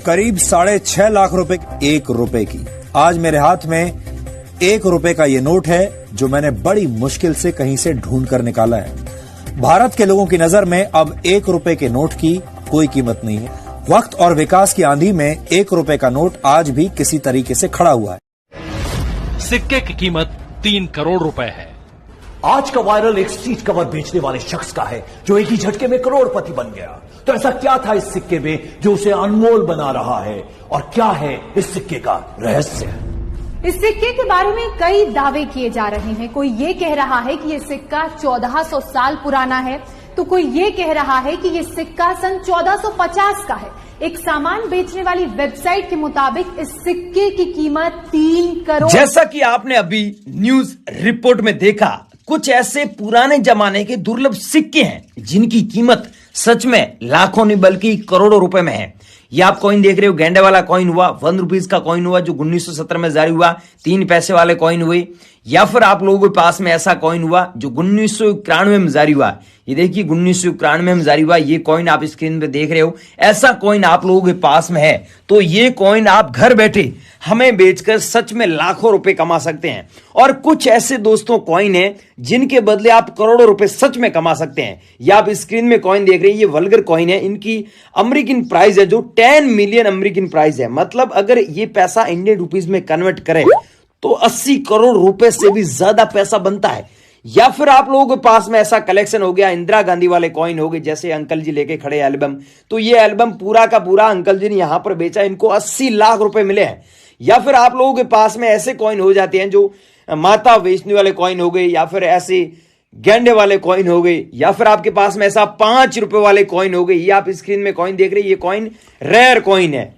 करीब 6.5 लाख रुपए 1 रुपए की। आज मेरे हाथ में 1 रुपए का ये नोट है जो मैंने बड़ी मुश्किल से कहीं से ढूंढ कर निकाला है। भारत के लोगों की नजर में अब 1 रुपए के नोट की कोई कीमत नहीं है। वक्त और विकास की आंधी में 1 रुपए का नोट आज भी किसी तरीके से खड़ा हुआ है। सिक्के की कीमत 3 करोड़ रुपए है। आज का वायरल एक सीट कवर बेचने वाले शख्स का है जो एक ही झटके में करोड़पति बन गया। तो ऐसा क्या था इस सिक्के में जो उसे अनमोल बना रहा है, और क्या है इस सिक्के का रहस्य? इस सिक्के के बारे में कई दावे किए जा रहे हैं। कोई ये कह रहा है कि ये सिक्का 1400 साल पुराना है, तो कोई ये कह रहा है कि ये सिक्का सन 1450 का है। एक सामान बेचने वाली वेबसाइट के मुताबिक इस सिक्के की कीमत 3 करोड़। जैसा कि आपने अभी न्यूज रिपोर्ट में देखा, कुछ ऐसे पुराने जमाने के दुर्लभ सिक्के हैं जिनकी कीमत सच में लाखों नहीं बल्कि करोड़ों रुपए में है। ये आप कॉइन देख रहे हो, गेंडे वाला कॉइन हुआ, 1 रुपीज का कॉइन हुआ जो 1917 में जारी हुआ, 3 पैसे वाले कॉइन हुए, या फिर आप लोगों के पास में ऐसा कॉइन हुआ जो 1991 में जारी हुआ। ये देखिए 1991 में जारी हुआ, ये कॉइन आप स्क्रीन पे देख रहे हो। ऐसा कॉइन आप लोगों के पास में है तो ये कॉइन आप घर बैठे हमें बेचकर सच में लाखों रुपए कमा सकते हैं। और कुछ ऐसे दोस्तों कॉइन है जिनके बदले आप करोड़ों रुपए सच में कमा सकते हैं। ये आप स्क्रीन में कॉइन देख रहे हैं, ये वल्गर कॉइन है। इनकी अमेरिकन प्राइस है जो 10 मिलियन अमेरिकन प्राइस है। मतलब अगर ये पैसा इंडियन रुपीज में कन्वर्ट करें तो 80 करोड़ रुपए से भी ज्यादा पैसा बनता है। या फिर आप लोगों के पास में ऐसा कलेक्शन हो गया, इंदिरा गांधी वाले कॉइन हो गए, जैसे अंकल जी लेके खड़े एल्बम, तो ये एल्बम पूरा का पूरा अंकल जी ने यहां पर बेचा, इनको 80 लाख रुपए मिले हैं। या फिर आप लोगों के पास में ऐसे कॉइन हो जाते हैं जो माता वैष्णो वाले कॉइन हो गए, या फिर ऐसे गेंडे वाले कॉइन हो गए, या फिर आपके पास में ऐसा 5 रुपए वाले कॉइन हो गए। ये आप स्क्रीन में कॉइन देख रहे हैं, ये कॉइन रेयर कॉइन है।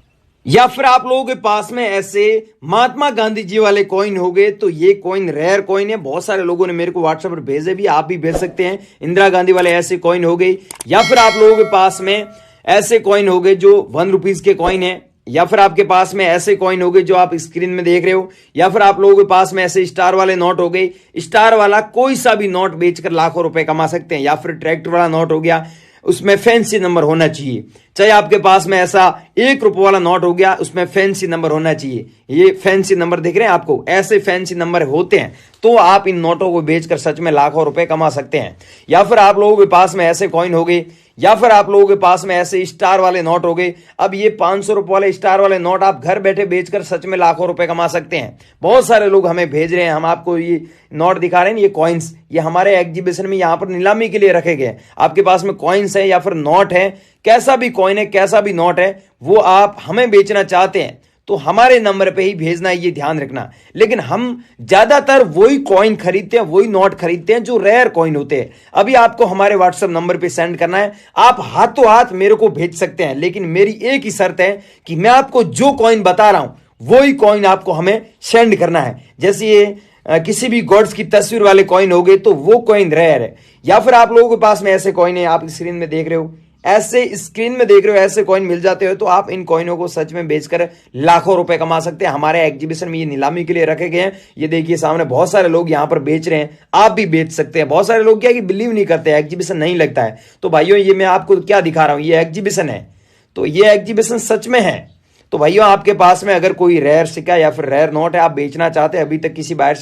या फिर आप लोगों के पास में ऐसे महात्मा गांधी जी वाले कॉइन हो गए, तो ये कॉइन रेयर कॉइन है। बहुत सारे लोगों ने मेरे को व्हाट्सएप पर भेजे भी, आप भी भेज सकते हैं। इंदिरा गांधी वाले ऐसे कॉइन हो गए। या फिर आप लोगों के पास में ऐसे कॉइन हो गए जो 1 रुपीज के कॉइन है। या फिर आपके पास में ऐसे कॉइन हो गए जो आप स्क्रीन में देख रहे हो। या फिर आप लोगों के पास में ऐसे स्टार वाले नोट हो गए। स्टार वाला कोई सा भी नोट बेचकर लाखों रुपए कमा सकते हैं। या फिर ट्रैक्टर वाला नोट हो गया, उसमें फैंसी नंबर होना चाहिए। चाहे आपके पास में ऐसा 1 रुपए वाला नोट हो गया, उसमें फैंसी नंबर होना चाहिए। ये फैंसी नंबर दिख रहे हैं आपको, ऐसे फैंसी नंबर होते हैं तो आप इन नोटों को बेचकर सच में लाखों रुपए कमा सकते हैं। या फिर आप लोगों के पास में ऐसे कॉइन हो गए, या फिर आप लोगों के पास में ऐसे स्टार वाले नोट हो गए। अब ये 500 रुपए वाले स्टार वाले नोट आप घर बैठे बेचकर सच में लाखों रुपए कमा सकते हैं। बहुत सारे लोग हमें भेज रहे हैं, हम आपको ये नोट दिखा रहे हैं, ये कॉइन्स, ये हमारे एग्जीबिशन में यहां पर नीलामी के लिए रखे गए। आपके पास में कॉइन्स है या फिर नोट है, कैसा भी कॉइन है, कैसा भी नोट है, वो आप हमें बेचना चाहते हैं तो हमारे नंबर पे ही भेजना है, ये ध्यान रखना। लेकिन हम ज्यादातर वही कॉइन खरीदते हैं, वही नोट खरीदते हैं जो रेयर कॉइन होते हैं। अभी आपको हमारे व्हाट्सएप नंबर पे सेंड करना है, आप हाथों हाथ मेरे को भेज सकते हैं। लेकिन मेरी एक ही शर्त है कि मैं आपको जो कॉइन बता रहा हूं वही कॉइन आपको हमें सेंड करना है। जैसे ये किसी भी गॉड्स की तस्वीर वाले कॉइन हो गए तो वो कॉइन रेयर है। या फिर आप लोगों के पास में ऐसे कॉइन है, आप स्क्रीन में देख रहे हो, ऐसे स्क्रीन में देख रहे हो, ऐसे कॉइन मिल जाते हो तो आप इन कॉइनों को सच में बेचकर लाखों रुपए कमा सकते हैं। हमारे एग्जीबिशन में ये नीलामी के लिए रखे गए हैं। ये देखिए सामने बहुत सारे लोग यहां पर बेच रहे हैं, आप भी बेच सकते हैं। बहुत सारे लोग क्या कि बिलीव नहीं करते, एग्जीबिशन नहीं लगता है। तो भाइयों ये मैं आपको क्या दिखा रहा हूं, ये एग्जीबिशन है, तो ये एग्जीबिशन सच में है। तो भाइयों आपके पास में अगर कोई रेयर सिक्का या फिर रेयर नोट है, आप बेचना चाहते हैं, अभी तक किसी बाहर से